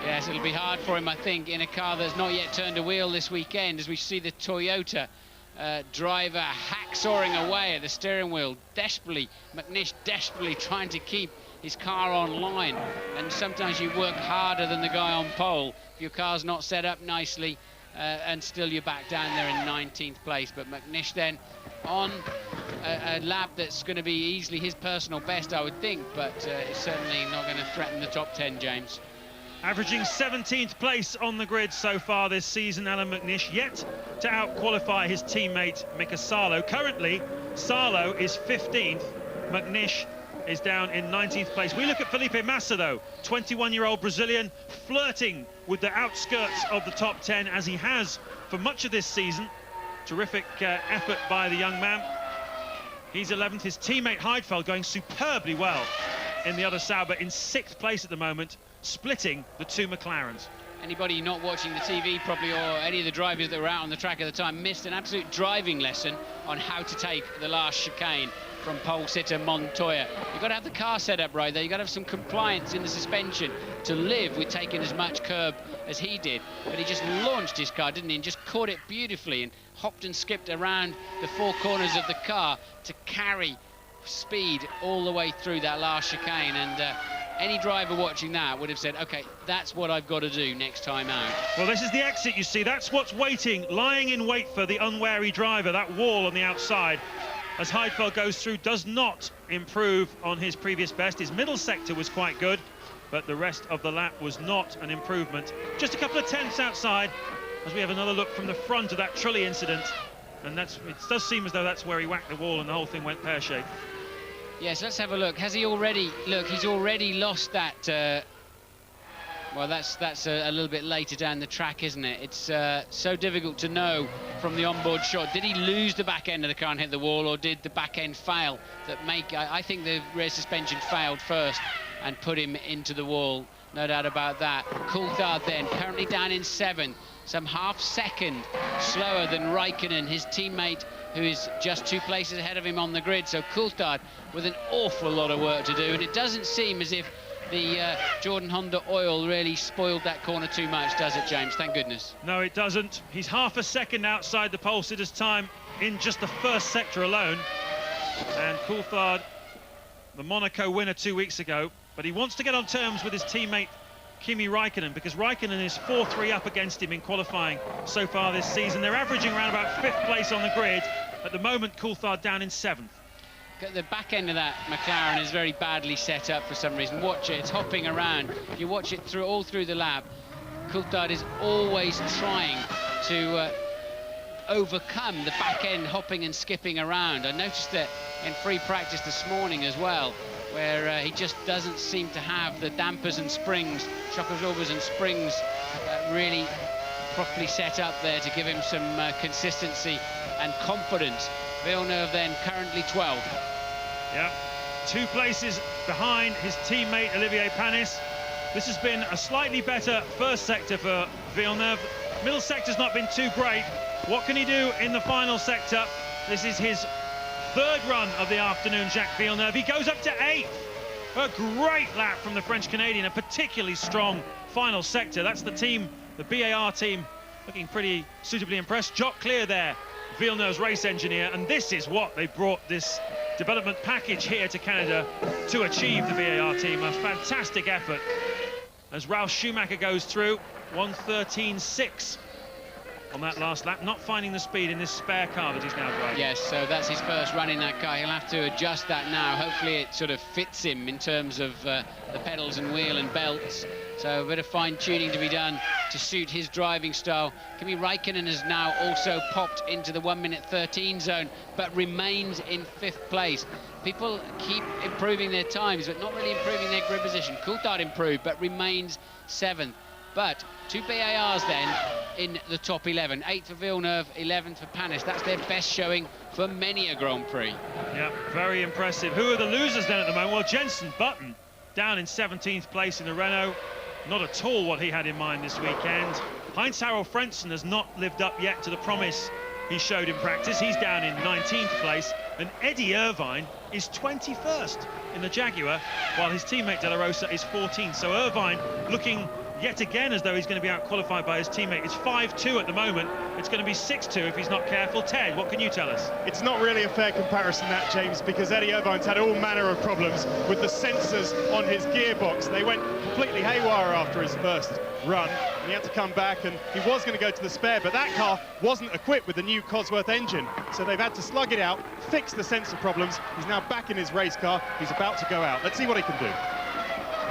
Yes, it'll be hard for him, I think, in a car that's not yet turned a wheel this weekend, as we see the Toyota driver hacksawing away at the steering wheel, McNish desperately trying to keep his car on line. And sometimes you work harder than the guy on pole if your car's not set up nicely, and still you're back down there in 19th place. But McNish then on a lap that's going to be easily his personal best, I would think, but it's certainly not going to threaten the top 10, James. Averaging 17th place on the grid so far this season, Alan McNish, yet to out-qualify his teammate Mika Salo. Currently, Salo is 15th, McNish is down in 19th place. We look at Felipe Massa, though, 21-year-old Brazilian, flirting with the outskirts of the top 10, as he has for much of this season. Terrific effort by the young man. He's 11th. His teammate Heidfeld going superbly well in the other Sauber, in 6th place at the moment, splitting the two McLarens. Anybody not watching the TV probably, or any of the drivers that were out on the track at the time, missed an absolute driving lesson on how to take the last chicane from pole sitter Montoya. You've got to have the car set up right there. You've got to have some compliance in the suspension to live with taking as much curb as he did. But he just launched his car, didn't he, and just caught it beautifully and hopped and skipped around the four corners of the car to carry speed all the way through that last chicane. And any driver watching that would have said, OK, that's what I've got to do next time out. Well, this is the exit, you see. That's what's waiting, lying in wait for the unwary driver. That wall on the outside, as Heidfeld goes through, does not improve on his previous best. His middle sector was quite good, but the rest of the lap was not an improvement. Just a couple of tenths outside, as we have another look from the front of that Trulli incident. And it does seem as though that's where he whacked the wall and the whole thing went pear-shaped. Yes, let's have a look. Has he already... Look, he's already lost that Well, that's a little bit later down the track, isn't it? It's so difficult to know from the onboard shot. Did he lose the back end of the car and hit the wall, or did the back end fail? I think the rear suspension failed first and put him into the wall. No doubt about that. Coulthard then, currently down in 7th, some half-second slower than Raikkonen, his teammate, who is just 2 places ahead of him on the grid. So Coulthard with an awful lot of work to do, and it doesn't seem as if the Jordan Honda oil really spoiled that corner too much, does it, James? Thank goodness. No, it doesn't. He's half a second outside the pole sitters' time in just the first sector alone. And Coulthard, the Monaco winner 2 weeks ago, but he wants to get on terms with his teammate Kimi Raikkonen, because Raikkonen is 4-3 up against him in qualifying so far this season. They're averaging around about 5th place on the grid. At the moment, Coulthard down in 7th. The back end of that McLaren is very badly set up for some reason. Watch it, it's hopping around. If you watch it all through the lap, Coulthard is always trying to overcome the back end hopping and skipping around. I noticed that in free practice this morning as well, where he just doesn't seem to have the dampers and springs, shock absorbers and springs really properly set up there to give him some consistency and confidence. Villeneuve then currently 12th. Yeah, 2 places behind his teammate Olivier Panis. This has been a slightly better first sector for Villeneuve. Middle sector's not been too great. What can he do in the final sector? This is his 3rd run of the afternoon, Jacques Villeneuve. He goes up to 8th. A great lap from the French-Canadian, a particularly strong final sector. That's the team, the BAR team, looking pretty suitably impressed. Jock Clear there, Villeneuve's race engineer, and this is what they brought this development package here to Canada to achieve, the VAR team. A fantastic effort as Ralf Schumacher goes through 1:13.6 on that last lap, not finding the speed in this spare car that he's now driving. Yes, so that's his first run in that car. He'll have to adjust that now. Hopefully it sort of fits him in terms of the pedals and wheel and belts. So a bit of fine-tuning to be done to suit his driving style. Kimi Raikkonen has now also popped into the 1:13 zone, but remains in 5th place. People keep improving their times, but not really improving their grid position. Coulthard improved, but remains 7th. But 2 BARs then in the top 11. 8th for Villeneuve, 11th for Panis. That's their best showing for many a Grand Prix. Yeah, very impressive. Who are the losers then at the moment? Well, Jenson Button down in 17th place in the Renault. Not at all what he had in mind this weekend. Heinz-Harald Frentzen has not lived up yet to the promise he showed in practice. He's down in 19th place. And Eddie Irvine is 21st in the Jaguar, while his teammate De La Rosa is 14th. So Irvine looking yet again as though he's going to be out-qualified by his teammate. It's 5-2 at the moment. It's going to be 6-2 if he's not careful. Ted, what can you tell us? It's not really a fair comparison, that, James, because Eddie Irvine's had all manner of problems with the sensors on his gearbox. They went completely haywire after his first run. And he had to come back, and he was going to go to the spare, but that car wasn't equipped with the new Cosworth engine. So they've had to slug it out, fix the sensor problems. He's now back in his race car. He's about to go out. Let's see what he can do.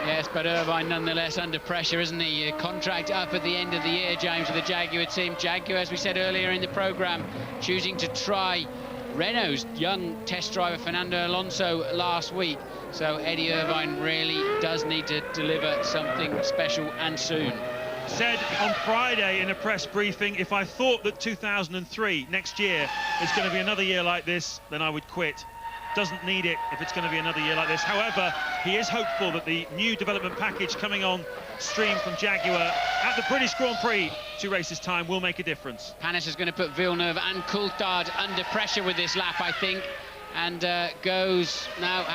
Yes, but Irvine nonetheless under pressure, isn't he? Contract up at the end of the year, James, with the Jaguar team. Jaguar, as we said earlier in the programme, choosing to try Renault's young test driver Fernando Alonso last week. So Eddie Irvine really does need to deliver something special and soon. Said on Friday in a press briefing, if I thought that 2003, next year, is going to be another year like this, then I would quit. Doesn't need it if it's going to be another year like this. However, he is hopeful that the new development package coming on stream from Jaguar at the British Grand Prix 2 races time will make a difference. Panis is going to put Villeneuve and Coulthard under pressure with this lap, I think, and goes now,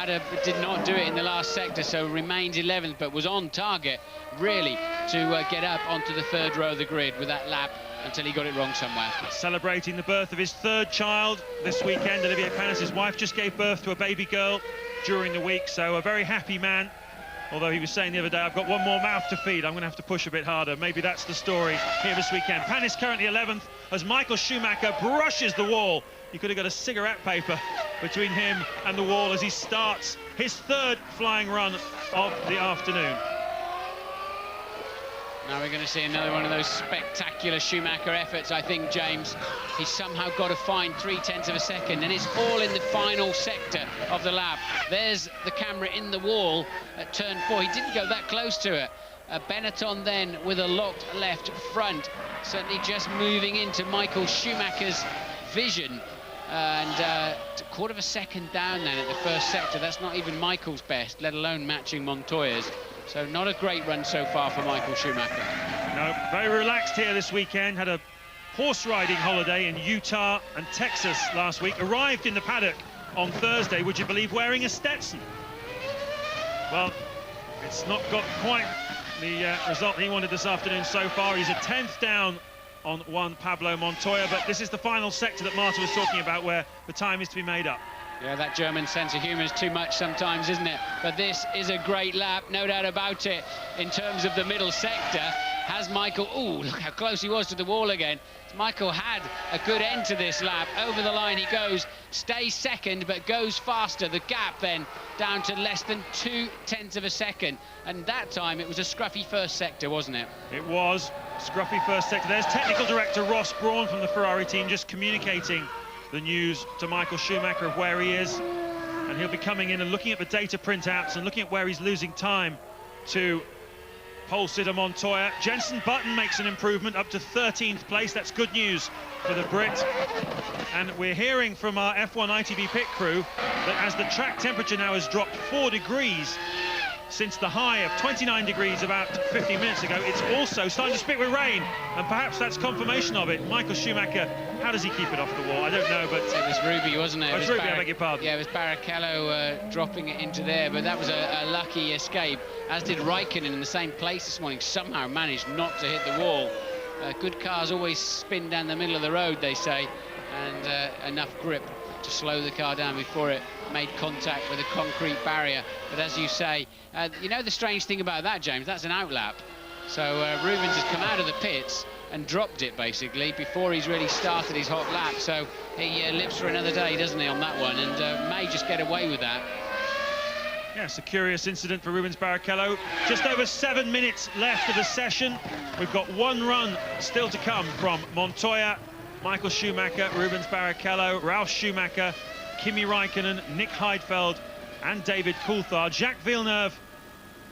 did not do it in the last sector, so remains 11th, but was on target really to get up onto the 3rd row of the grid with that lap until he got it wrong somewhere. Celebrating the birth of his 3rd child this weekend. Olivier Panis, his wife, just gave birth to a baby girl during the week, so a very happy man. Although he was saying the other day, I've got one more mouth to feed, I'm going to have to push a bit harder. Maybe that's the story here this weekend. Panis currently 11th as Michael Schumacher brushes the wall. You could have got a cigarette paper between him and the wall as he starts his 3rd flying run of the afternoon. Now we're going to see another one of those spectacular Schumacher efforts, I think, James. He's somehow got to find 0.3 of a second, and it's all in the final sector of the lap. There's the camera in the wall at turn 4. He didn't go that close to it, Benetton then with a locked left front, certainly just moving into Michael Schumacher's vision. And a quarter of a second down then at the first sector. That's not even Michael's best, let alone matching Montoya's. So not a great run so far for Michael Schumacher. No, very relaxed here this weekend. Had a horse riding holiday in Utah and Texas last week. Arrived in the paddock on Thursday, would you believe, wearing a Stetson. Well, it's not got quite the result he wanted this afternoon so far. He's a 10th down on one Pablo Montoya, but this is the final sector that Marta was talking about, where the time is to be made up. Yeah, that German sense of humour is too much sometimes, isn't it? But this is a great lap, no doubt about it, in terms of the middle sector. Has Michael... Ooh, look how close he was to the wall again. Michael had a good end to this lap. Over the line he goes, stays second, but goes faster. The gap then down to less than 0.2 of a second. And that time it was a scruffy first sector, wasn't it? It was. Scruffy first sector. There's technical director Ross Brawn from the Ferrari team just communicating the news to Michael Schumacher of where he is. And he'll be coming in and looking at the data printouts and looking at where he's losing time to pole sitter Montoya. Jenson Button makes an improvement up to 13th place. That's good news for the Brit. And we're hearing from our F1 ITV pit crew that as the track temperature now has dropped 4 degrees since the high of 29 degrees about 15 minutes ago, it's also starting to spit with rain, and perhaps that's confirmation of it. Michael Schumacher, how does he keep it off the wall? I don't know, but... It was Ruby, wasn't it? Oh, it was Ruby, I beg your pardon. Yeah, it was Barrichello dropping it into there, but that was a lucky escape, as did Raikkonen in the same place this morning. Somehow managed not to hit the wall. Good cars always spin down the middle of the road, they say, and enough grip to slow the car down before it made contact with a concrete barrier. But as you say, you know the strange thing about that, James, that's an outlap. So Rubens has come out of the pits and dropped it basically before he's really started his hot lap. So he lives for another day, doesn't he, on that one, and may just get away with that. Yes, a curious incident for Rubens Barrichello. Just over 7 minutes left of the session. We've got one run still to come from Montoya, Michael Schumacher, Rubens Barrichello, Ralf Schumacher, Kimi Raikkonen, Nick Heidfeld and David Coulthard. Jacques Villeneuve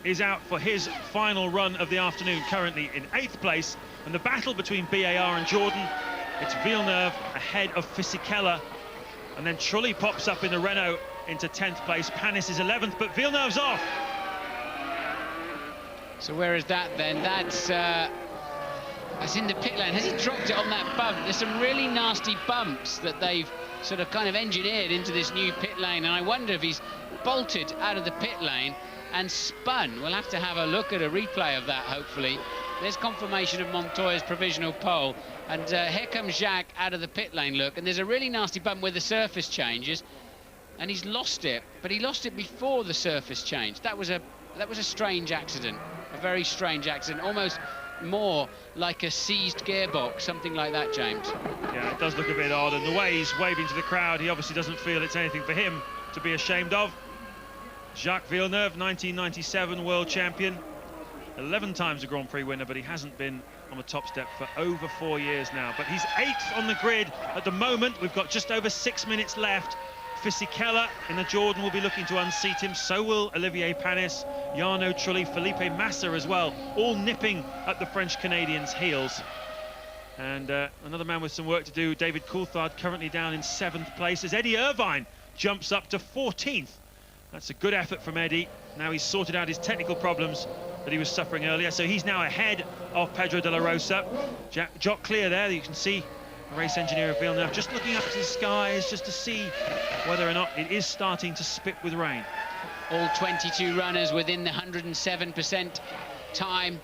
is out for his final run of the afternoon, currently in 8th place. And the battle between BAR and Jordan, it's Villeneuve ahead of Fisichella. And then Trulli pops up in the Renault into 10th place. Panis is 11th, but Villeneuve's off. So where is that then? That's in the pit lane. Has he dropped it on that bump? There's some really nasty bumps that they've sort of kind of engineered into this new pit lane, and I wonder if he's bolted out of the pit lane and spun. We'll have to have a look at a replay of that, hopefully. There's confirmation of Montoya's provisional pole, and here comes Jacques out of the pit lane, look, and there's a really nasty bump where the surface changes, and he's lost it, but he lost it before the surface changed. That was a strange accident, a very strange accident, almost more like a seized gearbox, something like that, James. Yeah, it does look a bit odd, and the way he's waving to the crowd, he obviously doesn't feel it's anything for him to be ashamed of. Jacques Villeneuve, 1997 world champion, 11 times a Grand Prix winner, but he hasn't been on the top step for over 4 years now. But he's 8th on the grid at the moment. We've got just over 6 minutes left. Fisichella in the Jordan will be looking to unseat him. So will Olivier Panis, Jarno Trulli, Felipe Massa as well, all nipping at the French-Canadians' heels. And another man with some work to do, David Coulthard, currently down in 7th place, as Eddie Irvine jumps up to 14th. That's a good effort from Eddie. Now he's sorted out his technical problems that he was suffering earlier, so he's now ahead of Pedro de la Rosa. Jock Clear there, you can see the race engineer of Villeneuve just looking up to the skies just to see whether or not it is starting to spit with rain. All 22 runners within the 107% time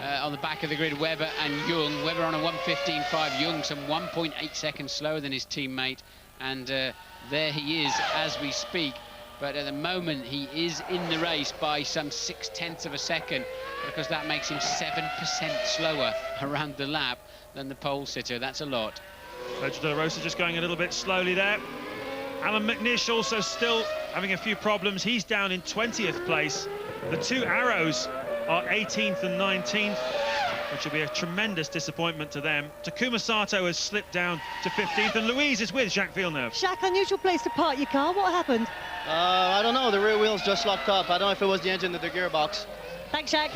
on the back of the grid, Webber and Jung. Webber on a 1:15.5, Jung some 1.8 seconds slower than his teammate, and there he is as we speak. But at the moment he is in the race by some 0.6 of a second, because that makes him 7% slower around the lap than the pole sitter. That's a lot. Pedro de la Rosa just going a little bit slowly there. Alan McNish also still having a few problems. He's down in 20th place. The two Arrows are 18th and 19th, which will be a tremendous disappointment to them. Takuma Sato has slipped down to 15th, and Louise is with Jacques Villeneuve. Jacques, unusual place to park your car. What happened? I don't know. The rear wheels just locked up. I don't know if it was the engine or the gearbox. Thanks, Jacques.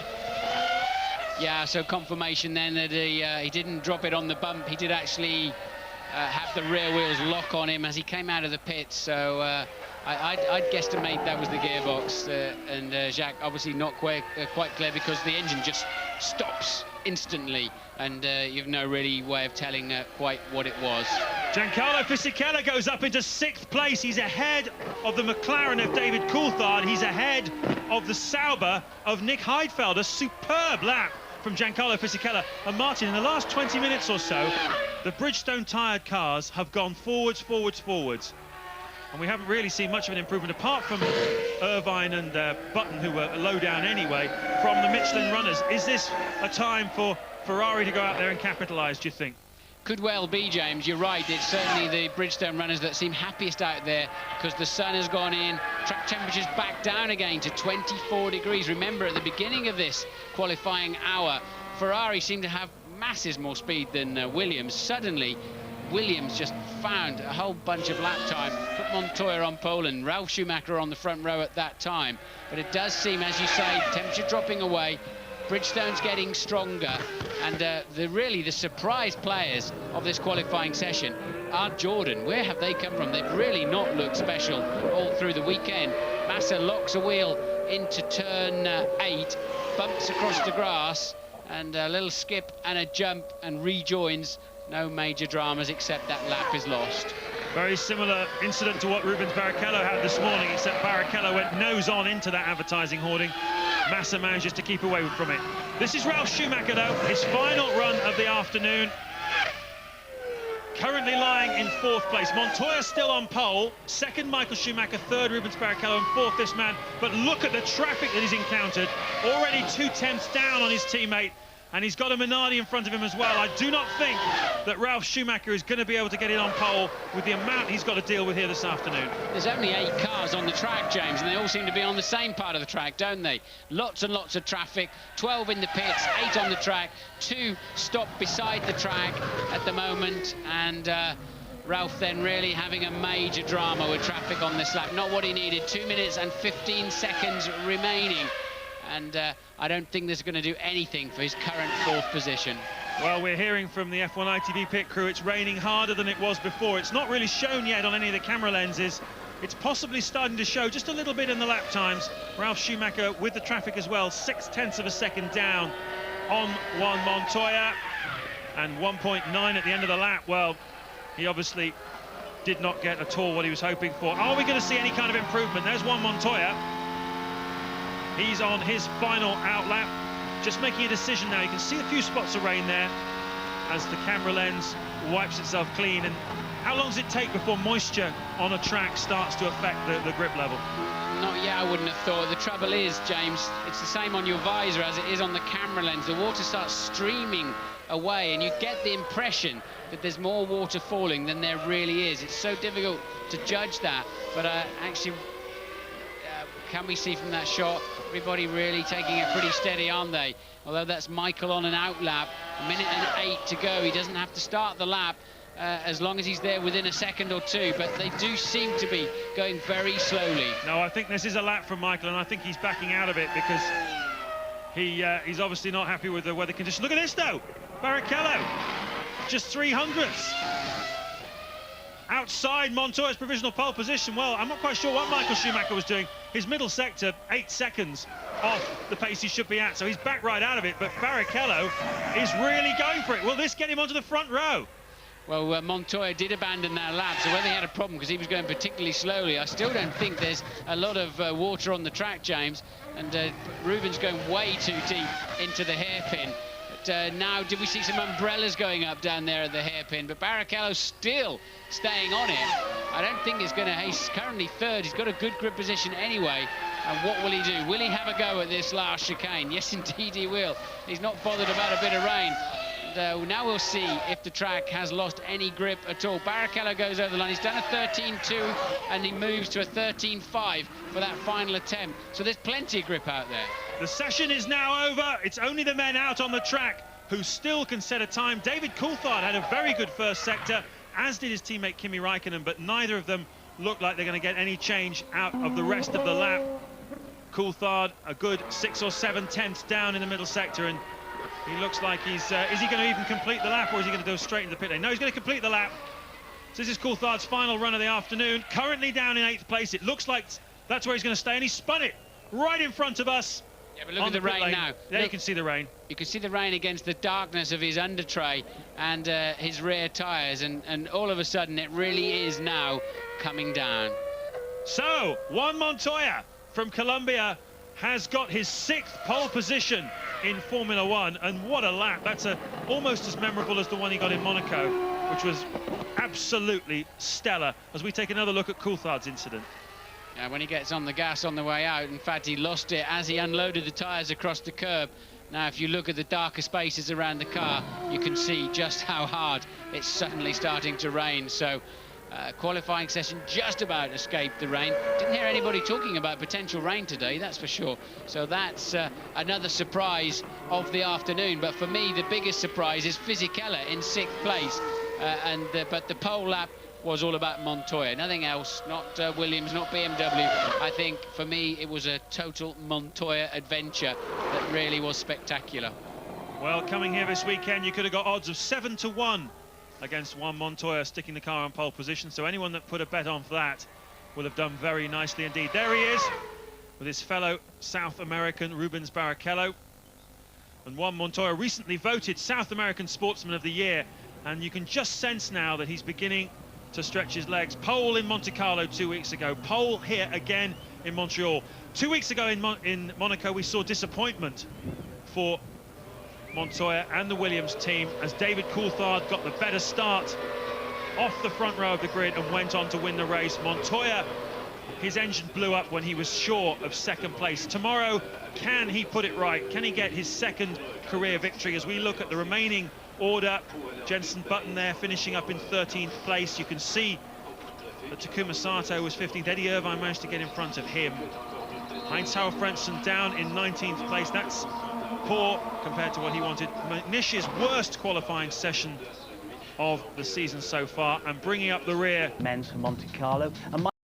Yeah, so confirmation then that he didn't drop it on the bump. He did actually have the rear wheels lock on him as he came out of the pits. So I'd guesstimate that was the gearbox. And Jacques obviously not quite clear, because the engine just stops instantly, and you've no really way of telling quite what it was. Giancarlo Fisichella goes up into 6th place. He's ahead of the McLaren of David Coulthard. He's ahead of the Sauber of Nick Heidfeld. A superb lap from Giancarlo Fisichella. And Martin, in the last 20 minutes or so, the Bridgestone tired cars have gone forwards, forwards, forwards. And we haven't really seen much of an improvement, apart from Irvine and Button, who were low down anyway, from the Michelin runners. Is this a time for Ferrari to go out there and capitalise, do you think? Could well be, James. You're right. It's certainly the Bridgestone runners that seem happiest out there, because the sun has gone in, track temperatures back down again to 24 degrees. Remember, at the beginning of this qualifying hour, Ferrari seemed to have masses more speed than Williams. Suddenly, Williams just found a whole bunch of lap time, put Montoya on pole and Ralf Schumacher on the front row at that time. But it does seem, as you say, temperature dropping away, Bridgestone's getting stronger, and really the surprise players of this qualifying session are Jordan. Where have they come from? They've really not looked special all through the weekend. Massa locks a wheel into turn 8, bumps across the grass, and a little skip and a jump, and rejoins. No major dramas, except that lap is lost. Very similar incident to what Rubens Barrichello had this morning, except Barrichello went nose on into that advertising hoarding. Massa manages to keep away from it. This is Ralf Schumacher, though, his final run of the afternoon. Currently lying in 4th place. Montoya still on pole. 2nd, Michael Schumacher. 3rd, Rubens Barrichello. And 4th, this man. But look at the traffic that he's encountered. Already 2/10 down on his teammate. And he's got a Minardi in front of him as well. I do not think that Ralf Schumacher is going to be able to get in on pole with the amount he's got to deal with here this afternoon. There's only 8 cars on the track, James, and they all seem to be on the same part of the track, don't they? Lots and lots of traffic, 12 in the pits, 8 on the track, 2 stopped beside the track at the moment, and Ralf then really having a major drama with traffic on this lap. Not what he needed. 2 minutes and 15 seconds remaining. And I don't think this is going to do anything for his current 4th position. Well, we're hearing from the F1 ITV pit crew, it's raining harder than it was before. It's not really shown yet on any of the camera lenses. It's possibly starting to show just a little bit in the lap times. Ralf Schumacher with the traffic as well, 0.6 of a second down on Juan Montoya. And 1.9 at the end of the lap. Well, he obviously did not get at all what he was hoping for. Are we going to see any kind of improvement? There's Juan Montoya. He's on his final out lap, just making a decision now. You can see a few spots of rain there as the camera lens wipes itself clean. And how long does it take before moisture on a track starts to affect the grip level? Not yet, I wouldn't have thought. The trouble is, James, it's the same on your visor as it is on the camera lens. The water starts streaming away, and you get the impression that there's more water falling than there really is. It's so difficult to judge that, but actually, can we see from that shot, everybody really taking it pretty steady, aren't they? Although that's Michael on an out lap, 1 minute and 8 to go. He doesn't have to start the lap as long as he's there within a second or two, but they do seem to be going very slowly. No, I think this is a lap from Michael, and I think he's backing out of it because he's obviously not happy with the weather conditions. Look at this, though. Barrichello, just 300ths. Outside Montoya's provisional pole position. Well, I'm not quite sure what Michael Schumacher was doing. His middle sector, 8 seconds off the pace he should be at, so he's back right out of it, but Barrichello is really going for it. Will this get him onto the front row? Well, Montoya did abandon that lap, so whether he had a problem because he was going particularly slowly, I still don't think there's a lot of water on the track, James, and Rubens going way too deep into the hairpin. Now, did we see some umbrellas going up down there at the hairpin? But Barrichello still staying on it. I don't think he's going to... He's currently 3rd. He's got a good grip position anyway. And what will he do? Will he have a go at this last chicane? Yes, indeed he will. He's not bothered about a bit of rain. And, now we'll see if the track has lost any grip at all. Barrichello goes over the line. He's done a 13.2 and he moves to a 13.5 for that final attempt. So there's plenty of grip out there. The session is now over. It's only the men out on the track who still can set a time. David Coulthard had a very good first sector, as did his teammate Kimi Räikkönen, but neither of them look like they're going to get any change out of the rest of the lap. Coulthard a good 6 or 7 tenths down in the middle sector, and He looks like he's... is he going to even complete the lap, or is he going to go straight into the pit lane? No, he's going to complete the lap. So this is Coulthard's final run of the afternoon. Currently down in 8th place. It looks like that's where he's going to stay, and he spun it right in front of us. Yeah, but look at the rain now. There you can see the rain. You can see the rain against the darkness of his under tray and his rear tyres, and all of a sudden it really is now coming down. So, Juan Montoya from Colombia has got his 6th pole position in Formula One, and what a lap. That's almost as memorable as the one he got in Monaco, which was absolutely stellar, as we take another look at Coulthard's incident. Yeah, when he gets on the gas on the way out, in fact, he lost it as he unloaded the tyres across the curb. Now, if you look at the darker spaces around the car, you can see just how hard it's suddenly starting to rain. So, qualifying session just about escaped the rain. Didn't hear anybody talking about potential rain today, that's for sure. So that's another surprise of the afternoon. But for me, the biggest surprise is Fisichella in 6th place. But the pole lap was all about Montoya, nothing else, not Williams, not BMW. I think for me it was a total Montoya adventure that really was spectacular. Well, coming here this weekend, you could have got odds of 7-1 against Juan Montoya sticking the car on pole position, so anyone that put a bet on for that will have done very nicely indeed. There he is with his fellow South American Rubens Barrichello, and Juan Montoya recently voted South American Sportsman of the Year, and you can just sense now that he's beginning to stretch his legs. Pole in Monte Carlo 2 weeks ago, pole here again in Montreal. 2 weeks ago in Monaco, we saw disappointment for Montoya and the Williams team as David Coulthard got the better start off the front row of the grid and went on to win the race. Montoya, his engine blew up when he was sure of 2nd place. Tomorrow, can he put it right? Can he get his 2nd career victory? As we look at the remaining order, Jenson Button there finishing up in 13th place. You can see that Takuma Sato was 15th. Eddie Irvine managed to get in front of him. Heinz-Harald Frentzen down in 19th place. That's poor compared to what he wanted. Nish's worst qualifying session of the season so far, and bringing up the rear. Men's for Monte Carlo. And